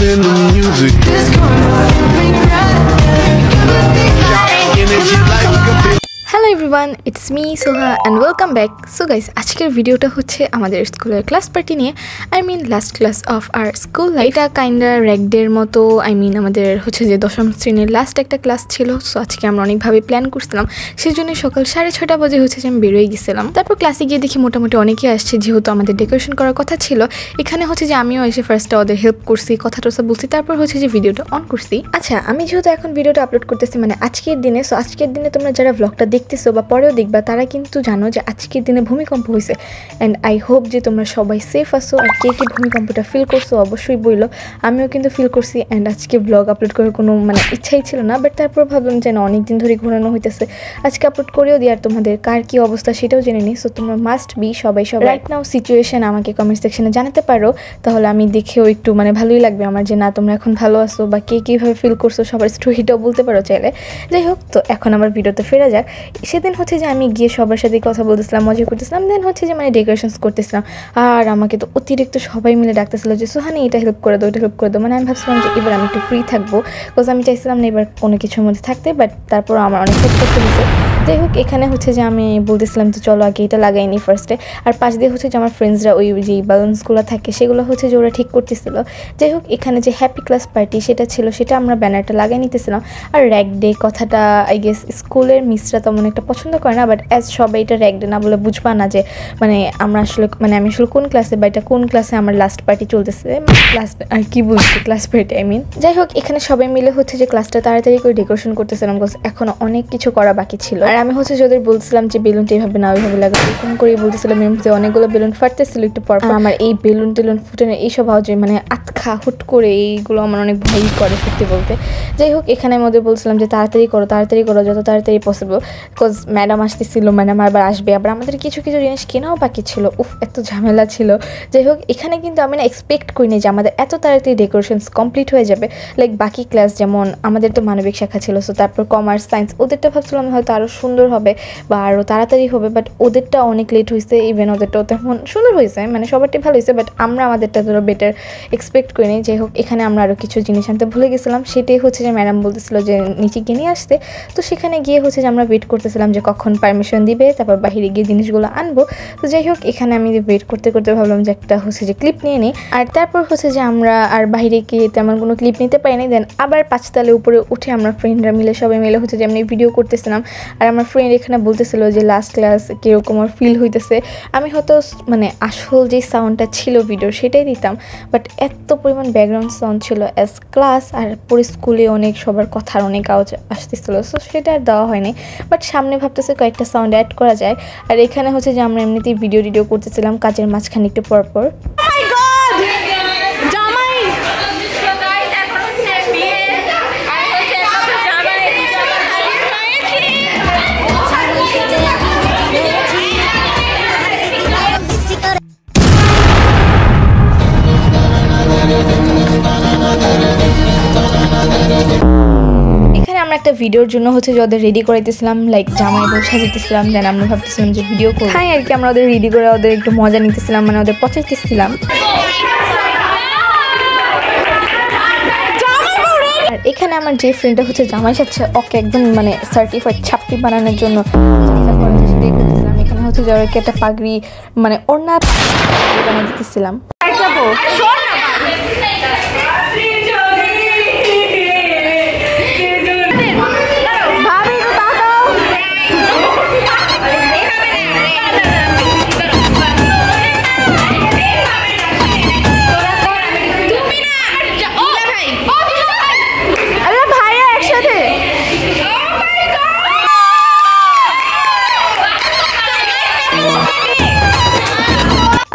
in the music. Hello everyone, it's me Soha and welcome back. So guys, আজকের ভিডিওটা হচ্ছে আমাদের স্কুলের ক্লাস পার্টি নিয়ে। Last class of our school life. এটা কাইন্ডা র্যাগডের মতো আমাদের হচ্ছে যে দশম শ্রেণীর লাস্ট একটা ক্লাস ছিল। সো আজকে আমরা অনেকভাবে প্ল্যান করছিলাম, সেই জন্য সকাল 6:30 বাজে হচ্ছে যে আমি বেরোয় গেছিলাম। তারপর ক্লাসে গিয়ে দেখি মোটামুটি অনেকেই আসছে, যেহেতু আমাদের ডেকোরেশন করার কথা ছিল। এখানে হচ্ছে যে আমিও এসে ফার্স্টে ওদের হেল্প করছি, কথা টথা বলছি, তারপর হচ্ছে যে ভিডিওটা অন করছি। আচ্ছা, আমি যেহেতু এখন ভিডিওটা আপলোড করতেছি আজকের দিনে, সো আজকের দিনে তোমরা যারা ব্লগটা দেখতেছো বা পরেও দেখবা তারা কিন্তু জানো যে আজকের দিনে ভূমিকম্প হয়েছে। অ্যান্ড আই হোপ যে তোমরা সবাই সেফ আছো। আর কে কে ভূমিকম্পটা ফিল করছো অবশ্যই বললো। আমিও কিন্তু ফিল করছি। অ্যান্ড আজকে ব্লগ আপলোড করার কোনো ইচ্ছাই ছিল না, বাট তারপর ভাবলাম যে না, অনেকদিন ধরে ঘোরানো হইতেছে, আজকে আপলোড করেও দিই। আর তোমাদের কার কী অবস্থা সেটাও জেনে নিই। সো তোমরা মাস্ট বি সবাই রাইট নাও সিচুয়েশন আমাকে কমেন্ট সেকশনে জানাতে পারো, তাহলে আমি দেখেও একটু ভালোই লাগবে আমার যে না তোমরা এখন ভালো আছো, বা কে কীভাবে ফিল করছো সবার স্টোরিটাও বলতে পারো চাইলে। যাই হোক, তো এখন আমার ভিডিওতে ফেরা যাক। সেদিন হচ্ছে যে আমি গিয়ে সবার সাথে কথা বলতেছিলাম, মজা করতেছিলাম, দেন হচ্ছে যে ডেকোরেশনস করতেছিলাম। আর আমাকে তো অতিরিক্ত সবাই মিলে ডাকতেছিল যে সোহানি এটা হেল্প করে দাও, এটা হেল্প করে দাও। আমি ভাবছিলাম যে এবার আমি একটু ফ্রি থাকবো, বিকজ আমি চাইছিলাম না এবার কোনো কিছুর মধ্যে থাকতে, বাট তারপর আমার অনেক হেল্প করতে দিচ্ছে। যাই হোক, এখানে হচ্ছে যে আমি বলতেছিলাম তো চলো আগে এটা লাগাইনি ফার্স্টে। আর পাশ দিয়ে হচ্ছে যে আমার ফ্রেন্ডসরা ওই যে বালুন্সগুলো থাকে সেগুলো হচ্ছে যে ওরা ঠিক করতেছিল। যাই হোক, এখানে যে হ্যাপি ক্লাস পার্টি সেটা ছিল, সেটা আমরা ব্যানারটা লাগাই নিতেছিলাম। আর র্যাগ ডে কথাটা আই গেস স্কুলের মিসরা তেমন একটা পছন্দ করে না, বাট অ্যাজ সবাই এটা র্যাগ ডে না বলে বুঝবা না যে আমরা আসলে আমি আসলে কোন ক্লাসে বা এটা কোন ক্লাসে আমার লাস্ট পার্টি চলতেছে, কি বলছি ক্লাস পার্টি যাই হোক, এখানে সবাই মিলে হচ্ছে যে ক্লাসটা তাড়াতাড়ি করে ডেকোরেশন করতেছিলাম, বিকজ এখনো অনেক কিছু করা বাকি ছিল। আর আমি হচ্ছে যে ওদের বলছিলাম যে বেলুনটা এইভাবে না ওইভাবে লাগাবো, এরকম করেই বলতেছিলাম। এর মধ্যে অনেকগুলো বেলুন ফাটতেছিল একটু পর। আমার এই বেলুন টেলুন ফুটানো এইসব আওয়াজে আতখা হুট করে এইগুলো আমার অনেক ভয়ই করে সত্যি বলতে। যাই হোক, এখানে আমি ওদের বলছিলাম যে তাড়াতাড়ি করো যত তাড়াতাড়ি পসিবল, বিকজ ম্যাডাম আসতেছিল, ম্যাডাম আবার আসবে, আবার আমাদের কিছু কিছু জিনিস কেনাও বাকি ছিল। এত ঝামেলা ছিল। যাই হোক, এখানে কিন্তু আমি এক্সপেক্ট করিনি যে আমাদের এত তাড়াতাড়ি ডেকোরেশনস কমপ্লিট হয়ে যাবে। লাইক বাকি ক্লাস যেমন আমাদের তো মানবিক শাখা ছিল, সো তারপর কমার্স সায়েন্স, ওদেরটা ভাবছিলাম হয়তো আরও সুন্দর হবে বা আরও তাড়াতাড়ি হবে, বাট ওদেরটা অনেক লেট হয়েছে। ইভেন ওদেরটাও তেমন সুন্দর হয়েছে, সবারটাই ভালো হয়েছে, বাট আমরা আমাদেরটা ধরো বেটার এক্সপেক্ট করিনি। যাই হোক, এখানে আমরা আরও কিছু জিনিস আনতে ভুলে গেছিলাম। সেটাই হচ্ছে যে ম্যাডাম বলতেছিল যে নিচে গিয়ে নিয়ে আসতে। তো সেখানে গিয়ে হচ্ছে যে আমরা ওয়েট করতেছিলাম যে কখন পারমিশন দিবে, তারপর বাহিরে গিয়ে জিনিসগুলো আনবো। তো যাই হোক, এখানে আমি ওয়েট করতে করতে ভাবলাম যে একটা হচ্ছে যে ক্লিপ নিয়ে নিই। আর তারপর হচ্ছে যে আমরা আর বাহিরে গিয়ে তেমন কোনো ক্লিপ নিতে পারিনি। দেন আবার 5 তলা উপরে উঠে আমরা ফ্রেন্ডরা মিলে সবাই মিলে হচ্ছে যে ভিডিও করতেছিলাম। আর আমার ফ্রেন্ড এখানে বলতেছিল যে লাস্ট ক্লাস কীরকম আর ফিল হইতেছে। আমি হয়তো আসল যে সাউন্ডটা ছিল ভিডিওর সেটাই দিতাম, বাট এত পরিমাণ ব্যাকগ্রাউন্ড সাউন্ড ছিল অ্যাজ ক্লাস, আর পরে স্কুলে অনেক সবার কথার অনেক আওয়াজ আসতেছিল, সো সেটা আর দেওয়া হয়নি। বাট সামনে ভাবতেছে কয়েকটা সাউন্ড অ্যাড করা যায়। আর এখানে হচ্ছে যে আমরা এমনিতেই ভিডিও করতেছিলাম কাজের মাঝখানে একটু পর। একটা ভিডিওর জন্য হচ্ছে যে ওদের রেডি করাইতেছিলাম, লাইক জামাই বউ সাজাইতেছিলাম। দেন আমরা ভাবতেছিলাম যে ভিডিও করব, হ্যাঁ আর কি আমরা ওদের রেডি করে ওদের একটু মজা নিতেছিলাম, ওদের পচাইতেছিলাম। আর এখানে আমার যে ফ্রেন্ডটা হচ্ছে জামাই সাজছে, ওকে একদম সার্টিফাইড ছাপটি বানানোর জন্য এখানে হচ্ছে যে ওকে একটা পাগড়ি ওড়না বানিয়ে দিতেছিলাম।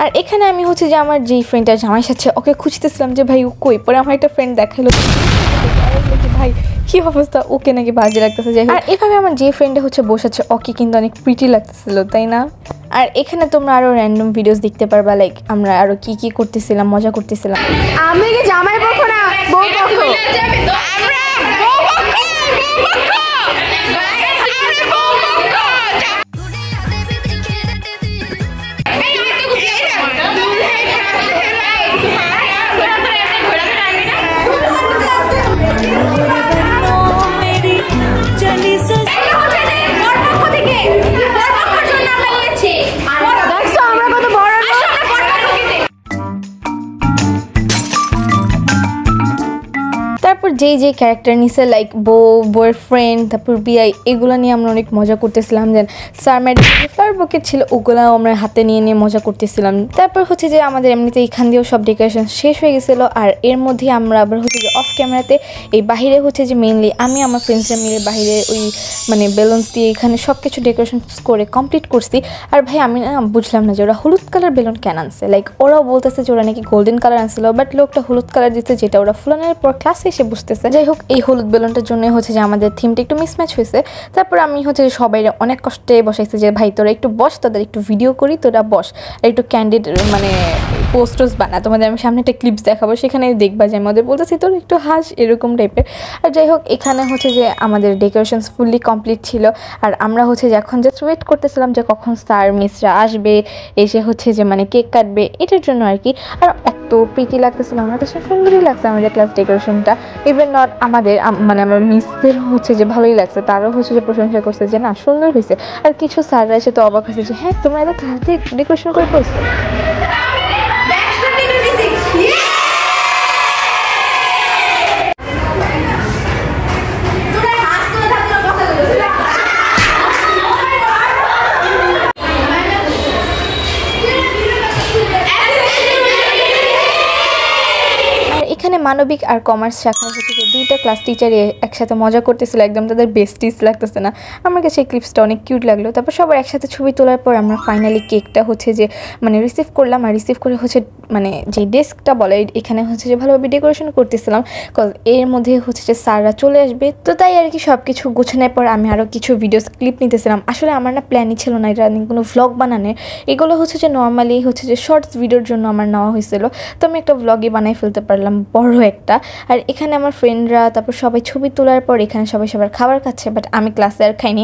আর এখানে আমি হচ্ছে যে আমার যেই ফ্রেন্ডটা জামাই সাথে ওকে খুঁজতেছিলাম যে ভাই ও কই। পরে আমার একটা ফ্রেন্ড দেখালো, ভাই কি অবস্থা, ওকে নাকি বাজে লাগতেছে। যাই হোক, আর এভাবে আমার যে ফ্রেন্ডটা হচ্ছে বসাচ্ছে ওকে কিন্তু অনেক প্রিটি লাগতেছিল, তাই না? আর এখানে তোমরা আরো র্যান্ডম ভিডিওস দেখতে পারবা, লাইক আমরা আরো কি করতেছিলাম, মজা করতেছিলাম। আমি কি জামাই পক্ষ না বউ পক্ষ? যেই যে ক্যারেক্টার নিছে লাইক বয়ফ্রেন্ড তারপর বিআই এগুলো নিয়ে আমরা অনেক মজা করতেছিলাম। দেন স্যার ম্যাডাম ফ্লাওয়ার বুকে ছিল ওগুলাও আমরা হাতে নিয়ে মজা করতেছিলাম। তারপর হচ্ছে যে আমাদের এমনিতে এখান দিয়েও সব ডেকোরেশন শেষ হয়ে গেছিলো। আর এর মধ্যে আমরা আবার হচ্ছে যে অফ ক্যামেরাতে এই বাহিরে হচ্ছে যে মেইনলি আমি আমার ফ্রেন্ডসরা মিলে বাহিরে ওই মানে বেলুনস দিয়ে এখানে সব কিছু ডেকোরেশন করে কমপ্লিট করছি। আর ভাই আমি না বুঝলাম না যে ওরা হলুদ কালার বেলুন কেন আনছে, লাইক ওরাও বলতেছে যে ওরা নাকি গোল্ডেন কালার আনছিল, বাট লোকটা হলুদ কালার দিচ্ছে যেটা ওরা ফুলানোর পর ক্লাসে এসে বুঝতেছে। যাই হোক এই হলুদ বেলুনটার জন্য হচ্ছে যে আমাদের থিমটা একটু মিসম্যাচ হয়েছে। তারপর আমি হচ্ছে যে সবাই অনেক কষ্টে বসাইছি যে ভাই তোরা একটু বস, তোদের একটু ভিডিও করি, তোরা বস, আর একটু ক্যান্ডিড মানে পোস্টার্স বানা, তোমাদের আমি সামনে একটা ক্লিপস দেখাবো, সেখানে দেখবা যে আমি ওদের বলতেছি তোর একটু হাস এরকম টাইপের। আর যাই হোক এখানে হচ্ছে যে আমাদের ডেকোরেশনস ফুললি কমপ্লিট ছিল। আর আমরা হচ্ছে যে এখন জাস্ট ওয়েট করতেছিলাম যে কখন স্যার মিসরা আসবে, এসে হচ্ছে যে মানে কেক কাটবে, এটার জন্য আর কি। আর এত প্রীতি লাগতেছিল, আমার কাছে সুন্দরই লাগছে আমাদের ক্লাস ডেকোরেশনটা। ইভেন নট আমাদের মানে আমার মিসদের হচ্ছে যে ভালোই লাগছে, তারও হচ্ছে যে প্রশংসা করছে যে না সুন্দর হয়েছে। আর কিছু স্যাররা এসে তো অবাক হয়েছে যে হ্যাঁ তোমরা এত তাড়াতাড়ি ডেকোরেশন করে পড়ছো। এখানে মানবিক আর কমার্স শাখায় হচ্ছে যে দুইটা ক্লাস টিচার একসাথে মজা করতেছিল, একদম তাদের বেস্টিস লাগতেছে না। আমার কাছে এই ক্লিপসটা অনেক কিউট লাগলো। তারপর সবার একসাথে ছবি তোলার পর আমরা ফাইনালি কেকটা হচ্ছে যে মানে রিসিভ করলাম। আর রিসিভ করে হচ্ছে মানে যে ডেস্কটা বলে এখানে হচ্ছে যে ভালোভাবে ডেকোরেশন করতেছিলাম, কজ এর মধ্যে হচ্ছে যে স্যাররা চলে আসবে। তো তাই আর কি সব কিছু গোছানোর পর আমি আরও কিছু ভিডিওস ক্লিপ নিতেছিলাম। আসলে আমার না প্ল্যানই ছিল না এটা কোনো ভ্লগ বানানোর, এগুলো হচ্ছে যে নর্মালি হচ্ছে যে শর্টস ভিডিওর জন্য আমার নেওয়া হয়েছিল। তো আমি একটা ভ্লগই বানাই ফেলতে পারলাম বড় একটা। আর এখানে আমার ফ্রেন্ডরা তারপর সবাই ছবি তোলার পর এখানে সবাই সবার খাবার খাচ্ছে, বাট আমি ক্লাসে আর খাইনি,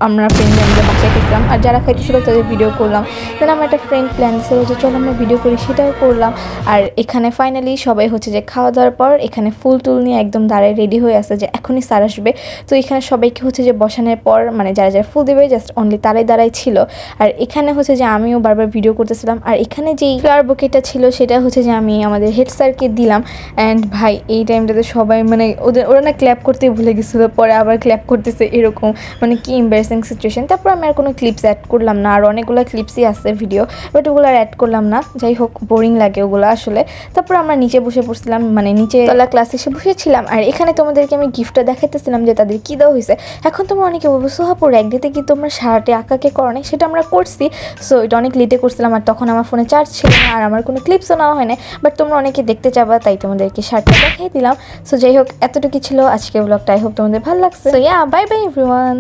আমরা ফ্রেন্ডরা আমাদের বাসায় খেয়েছিলাম। আর যারা খাইতেছিল তাদের ভিডিও করলাম। দেন আমার একটা ফ্রেন্ড প্ল্যান ছিল যে চলো আমরা ভিডিও করি, সেটাও করলাম। আর এখানে ফাইনালি সবাই হচ্ছে যে খাওয়া দাওয়ার পর এখানে ফুল টুল নিয়ে একদম দাঁড়ায় রেডি হয়ে আসে যে এখনই স্যার আসবে। তো এখানে সবাইকে হচ্ছে যে বসানোর পর মানে যারা যারা ফুল দেবে জাস্ট অনলি তারাই দাঁড়াই ছিল। আর এখানে হচ্ছে যে আমিও বারবার ভিডিও করতেছিলাম। আর এখানে যেই ফ্লাওয়ার বুকেটা ছিল সেটা হচ্ছে যে আমি আমাদের হেড স্যারকে দিলাম। অ্যান্ড ভাই এই টাইমটাতে সবাই মানে ওরা না ক্ল্যাপ করতে ভুলে গেছিলো, পরে আবার ক্ল্যাপ করতেছে, এরকম মানে কি এম্বারেসিং সিচুয়েশন। তারপর আমি আর কোনো ক্লিপস অ্যাড করলাম না, আর অনেকগুলো ক্লিপসই আছে ভিডিও, বাট ওগুলো আর অ্যাড করলাম না। যাই হোক বোরিং লাগে ওগুলো আসলে। তারপর আমরা নিচে বসে পড়ছিলাম, মানে নিচে তলা ক্লাসে এসে বসেছিলাম। আর এখানে তোমাদেরকে আমি গিফটটা দেখাইতেছিলাম যে তাদের কী দেওয়া হয়েছে। এখন তোমরা অনেকে বলবো সোহাপুর এক ডেতে কি তোমরা সারাটে আঁকাকে করো নাই, সেটা আমরা করছি। সো এটা অনেক লেটে করছিলাম, আর তখন আমার ফোনে চার্জ ছিল না, আর আমার কোনো ক্লিপসও নেওয়া হয় না, বাট তোমরা অনেকে দেখতে চাবা তাই তোমাদেরকে শার্টটা দেখাই দিলাম। সো যাই হোক এতটুকু ছিল আজকে ব্লগটা। আই হোপ তোমাদের ভালো লাগছে। So yeah bye bye everyone.